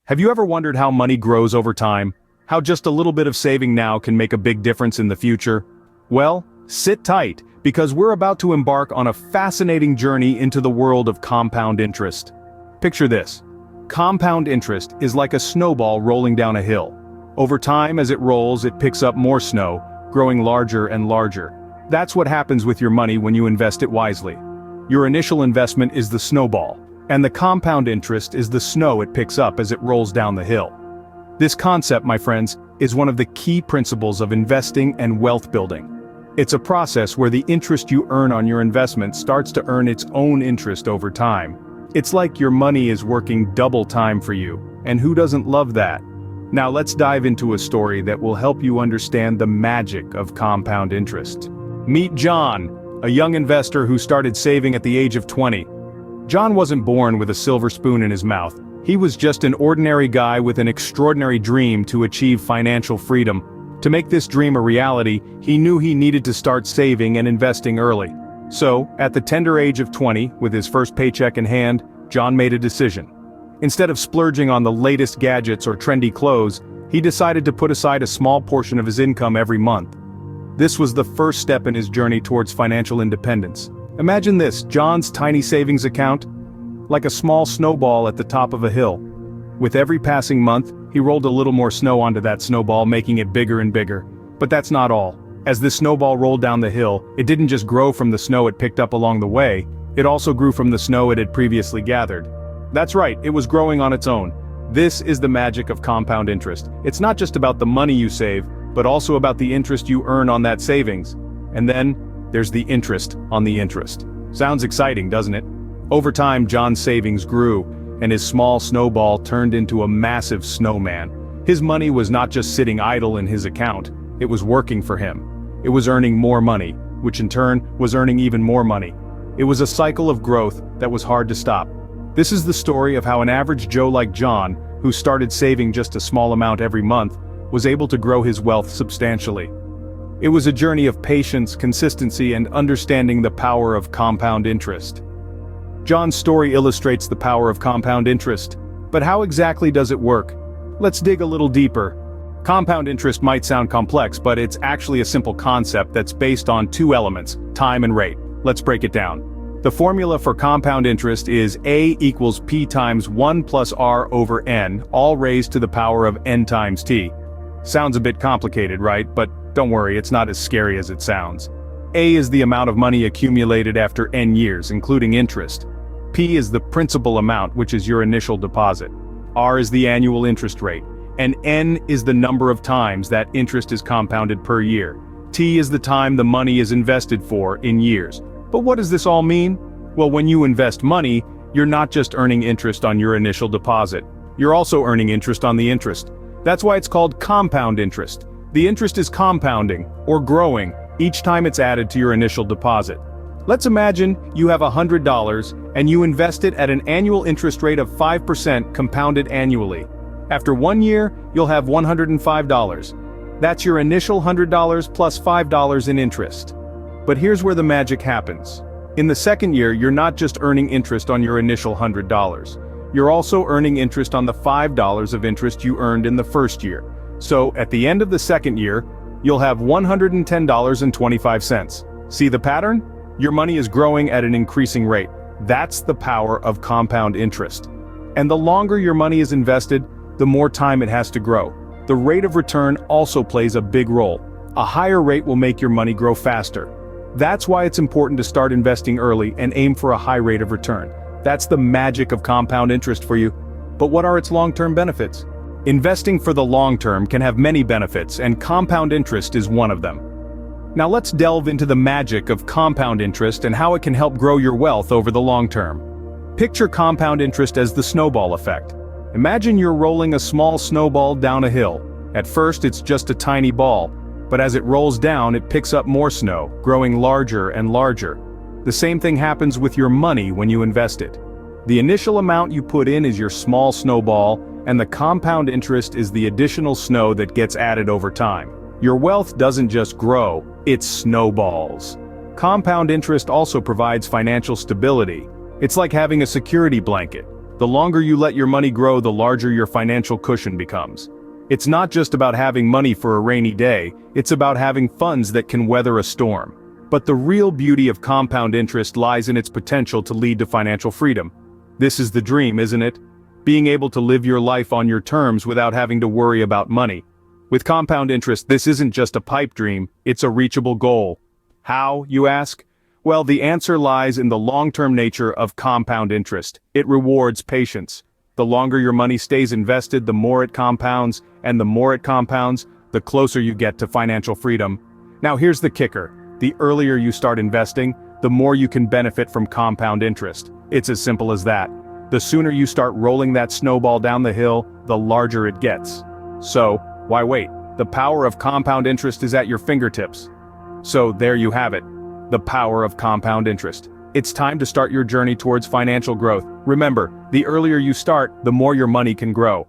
Have you ever wondered how money grows over time? How just a little bit of saving now can make a big difference in the future? Well, sit tight, because we're about to embark on a fascinating journey into the world of compound interest. Picture this. Compound interest is like a snowball rolling down a hill. Over time, as it rolls, it picks up more snow, growing larger and larger. That's what happens with your money when you invest it wisely. Your initial investment is the snowball, and the compound interest is the snow it picks up as it rolls down the hill. This concept, my friends, is one of the key principles of investing and wealth building. It's a process where the interest you earn on your investment starts to earn its own interest over time. It's like your money is working double time for you, and who doesn't love that? Now let's dive into a story that will help you understand the magic of compound interest. Meet John, a young investor who started saving at the age of 20. John wasn't born with a silver spoon in his mouth. He was just an ordinary guy with an extraordinary dream to achieve financial freedom. To make this dream a reality, he knew he needed to start saving and investing early. So, at the tender age of 20, with his first paycheck in hand, John made a decision. Instead of splurging on the latest gadgets or trendy clothes, he decided to put aside a small portion of his income every month. This was the first step in his journey towards financial independence. Imagine this, John's tiny savings account, like a small snowball at the top of a hill. With every passing month, he rolled a little more snow onto that snowball, making it bigger and bigger. But that's not all. As this snowball rolled down the hill, it didn't just grow from the snow it picked up along the way, it also grew from the snow it had previously gathered. That's right, it was growing on its own. This is the magic of compound interest. It's not just about the money you save, but also about the interest you earn on that savings. And then, there's the interest on the interest. Sounds exciting, doesn't it? Over time, John's savings grew, and his small snowball turned into a massive snowman. His money was not just sitting idle in his account, it was working for him. It was earning more money, which in turn was earning even more money. It was a cycle of growth that was hard to stop. This is the story of how an average Joe like John, who started saving just a small amount every month, was able to grow his wealth substantially. It was a journey of patience, consistency, and understanding the power of compound interest. John's story illustrates the power of compound interest. But how exactly does it work? Let's dig a little deeper. Compound interest might sound complex, but it's actually a simple concept that's based on two elements, time and rate. Let's break it down. The formula for compound interest is A equals P times 1 plus R over N, all raised to the power of N times T. Sounds a bit complicated, right? But don't worry, it's not as scary as it sounds. A is the amount of money accumulated after N years, including interest. P is the principal amount, which is your initial deposit. R is the annual interest rate. And N is the number of times that interest is compounded per year. T is the time the money is invested for in years. But what does this all mean? Well, when you invest money, you're not just earning interest on your initial deposit. You're also earning interest on the interest. That's why it's called compound interest. The interest is compounding, or growing, each time it's added to your initial deposit. Let's imagine you have $100 and you invest it at an annual interest rate of 5% compounded annually. After 1 year, you'll have $105. That's your initial $100 plus $5 in interest. But here's where the magic happens. In the second year, you're not just earning interest on your initial $100. You're also earning interest on the $5 of interest you earned in the first year. So, at the end of the second year, you'll have $110.25. See the pattern? Your money is growing at an increasing rate. That's the power of compound interest. And the longer your money is invested, the more time it has to grow. The rate of return also plays a big role. A higher rate will make your money grow faster. That's why it's important to start investing early and aim for a high rate of return. That's the magic of compound interest for you. But what are its long-term benefits? Investing for the long term can have many benefits, and compound interest is one of them. Now let's delve into the magic of compound interest and how it can help grow your wealth over the long term. Picture compound interest as the snowball effect. Imagine you're rolling a small snowball down a hill. At first it's just a tiny ball, but as it rolls down it picks up more snow, growing larger and larger. The same thing happens with your money when you invest it. The initial amount you put in is your small snowball, and the compound interest is the additional snow that gets added over time. Your wealth doesn't just grow, it snowballs. Compound interest also provides financial stability. It's like having a security blanket. The longer you let your money grow, the larger your financial cushion becomes. It's not just about having money for a rainy day, it's about having funds that can weather a storm. But the real beauty of compound interest lies in its potential to lead to financial freedom. This is the dream, isn't it? Being able to live your life on your terms without having to worry about money. With compound interest, this isn't just a pipe dream, it's a reachable goal. How, you ask? Well, the answer lies in the long-term nature of compound interest. It rewards patience. The longer your money stays invested, the more it compounds, and the more it compounds, the closer you get to financial freedom. Now here's the kicker. The earlier you start investing, the more you can benefit from compound interest. It's as simple as that. The sooner you start rolling that snowball down the hill, the larger it gets. So, why wait? The power of compound interest is at your fingertips. So there you have it. The power of compound interest. It's time to start your journey towards financial growth. Remember, the earlier you start, the more your money can grow.